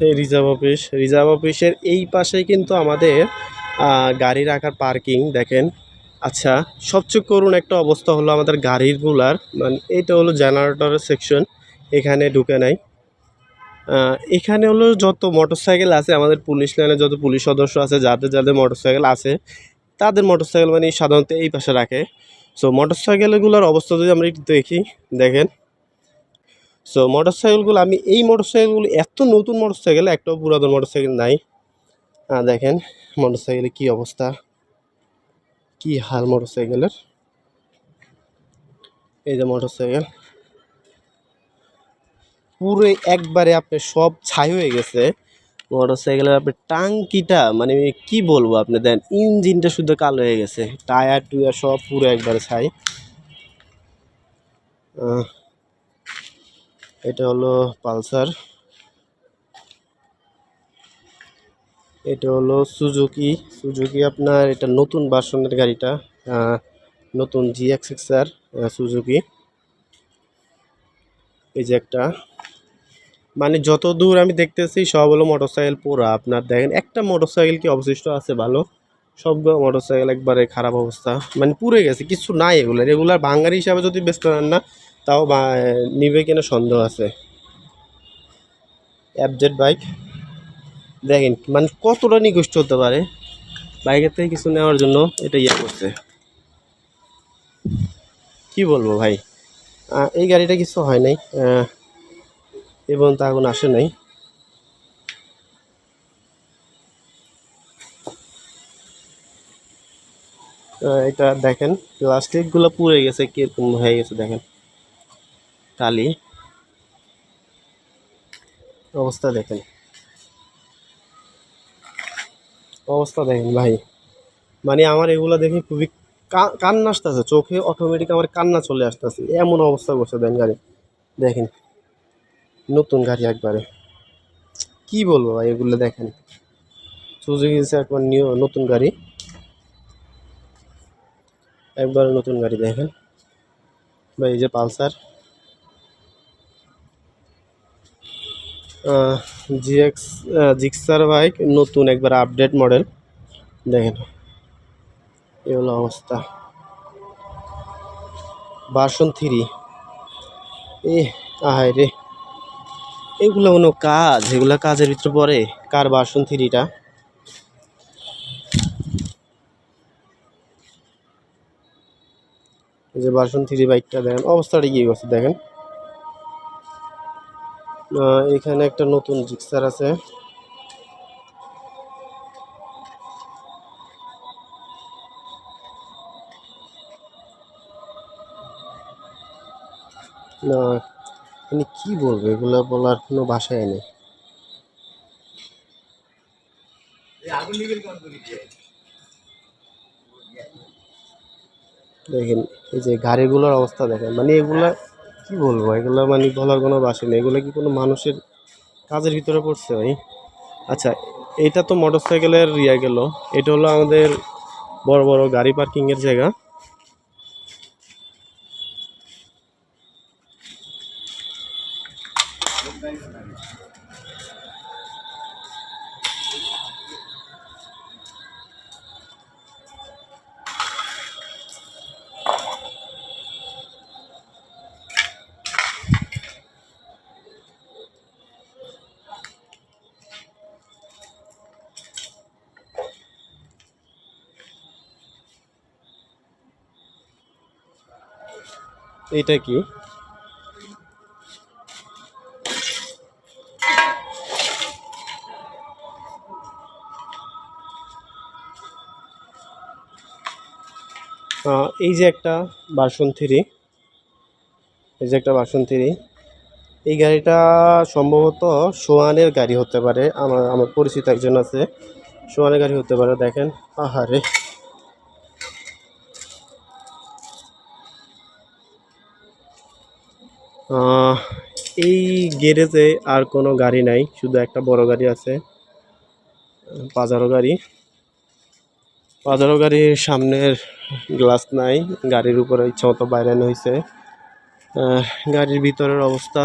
এই রিজার্ভ অফিসের এই পাশে কিন্তু আমাদের গাড়ি রাখার পার্কিং দেখেন। আচ্ছা, সবচেয়ে করুণ একটা অবস্থা হলো আমাদের গাড়িগুলার, মানে এটা হলো জেনারেটরের সেকশন, এখানে ঢুকে নাই। এখানে হলো যত মোটরসাইকেল আছে আমাদের পুলিশ লাইনে, যত পুলিশ সদস্য আছে, যাদের যাদের মোটরসাইকেল আছে তাদের মোটরসাইকেল মানে সাধারণত এই পাশে রাখে। সো মোটরসাইকেলগুলোর অবস্থা যদি আমরা একটু দেখি, দেখেন। সো মোটরসাইকেলগুলো, আমি এই মোটরসাইকেলগুলো এত নতুন মোটরসাইকেল, একটাও পুরাতন মোটরসাইকেল নাই। দেখেন মোটরসাইকেলের কী অবস্থা, কি হাল মোটরসাইকেলের। এই যে মোটরসাইকেল পুরো একবারে আপনার সব ছাই হয়ে গেছে। মোটরসাইকেলের আপনার টাঙ্কিটা মানে কি বলবো আপনি, দেন ইঞ্জিনটা শুধু কালো হয়ে গেছে, টায়ার টুয়ার সব পুরো একবারে ছাই। এটা হলো পালসার, এটা হলো সুজুকি আপনার, এটা নতুন ভার্সনের গাড়িটা, নতুন GXXR সুজুকি। এই যে একটা, মানে যত দূর আমি দেখতেছি সব হলো মোটরসাইকেল পোড়া। আপনার দেখেন একটা মোটরসাইকেল কি অবশিষ্ট আছে ভালো, সবগুলো মোটরসাইকেল একবারে খারাপ অবস্থা, মানে পুড়ে গেছে, কিছু নাই। এগুলার বাঙালি হিসাবে যদি বেচতে পারেন না, তাও নিবে কিনা সন্দেহ আছে। FZ বাইক দেখেন, মানে কতটা নিকষ্ট হতে পারে, বাইকের থেকে কিছু নেওয়ার জন্য এটা ইয়ে করছে। কি বলবো ভাই, এই গাড়িটা কিছু হয় নাই এবং তা এখন আসে নাই। এটা দেখেন প্লাস্টিকগুলো পুড়ে গেছে, কিরকম হয়ে গেছে দেখেন, কালি অবস্থা দেখেন, অবস্থা দেখেন ভাই। মানে আমার এগুলো দেখে খুবই কান্না আসতেছে চোখে, অটোমেটিক আমার কান্না চলে আসতেছে, এমন অবস্থা করছে দেন গাড়ি। দেখেন নতুন গাড়ি একবারে, কি বলবো ভাই, এগুলো দেখেন সুজুকি একবার নতুন গাড়ি, একবারে নতুন গাড়ি দেখেন ভাই। এই যে পালসার জিক্সার বাইক, নতুন একবার আপডেট মডেল দেখেন, এ হলো অবস্থা। ভার্সন 3, আহাই রে, এগুলো কোনো কাজ, এগুলো কাজের ভিতরে পড়ে? কার ভার্সন 3টা? এই যে ভার্সন 3 বাইকটা দেখেন অবস্থাটা কি করছে দেখেন। এখানে একটা নতুন জিক্সার আছে, না মানে কি বলবো, এগুলো বলার কোনো ভাষাই নেই। দেখেন এই যে গাড়িগুলোর অবস্থা দেখেন, মানে এগুলা কি বলবো, এগুলা মানে বলার কোনো ভাষা নেই। এগুলো কি কোনো মানুষের কাজের ভিতরে পড়ছে ভাই? আচ্ছা, এটা তো মোটরসাইকেলের গেল, এটা হলো আমাদের বড় বড় গাড়ি পার্কিংয়ের জায়গা। এটা কি? এই যে একটা ভার্সন 3, এই যে একটা ভার্সন 3, এই গাড়িটা সম্ভবত সোয়ানের গাড়ি হতে পারে, আমার পরিচিত একজন আছে, সোয়ানের গাড়ি হতে পারে। দেখেন আহারে, এই গ্যারেজে আর কোনো গাড়ি নাই, শুধু একটা বড় গাড়ি আছে, পাজারো গাড়ির সামনের গ্লাস নাই, গাড়ির উপরে ইচ্ছা মতো বাইরানো হয়েছে। গাড়ির ভিতরের অবস্থা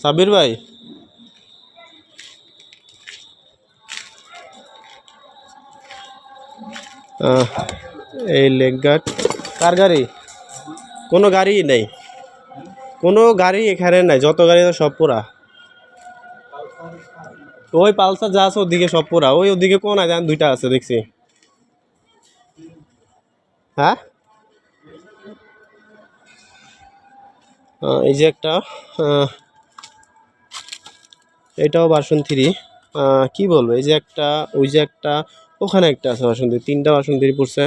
সাবির ভাই, এই লেগ গার্ড কার গাড়ি? কোনো গাড়ি নেই, কোনো গাড়ি এখানে নাই, যত গাড়ি আছে সব পুরা। ওই পালসার যা আছে ওদিকে সব পুরা, ওই ওদিকে কোন আছে দুইটা আছে দেখছি। হ্যাঁ এই যে একটা এটাও ভার্সন 3। কি বলবো, এই যে একটা, ওই যে একটা, ওখানে একটা আছে ভার্সন 3, তিনটা ভার্সন 3 পড়ছে।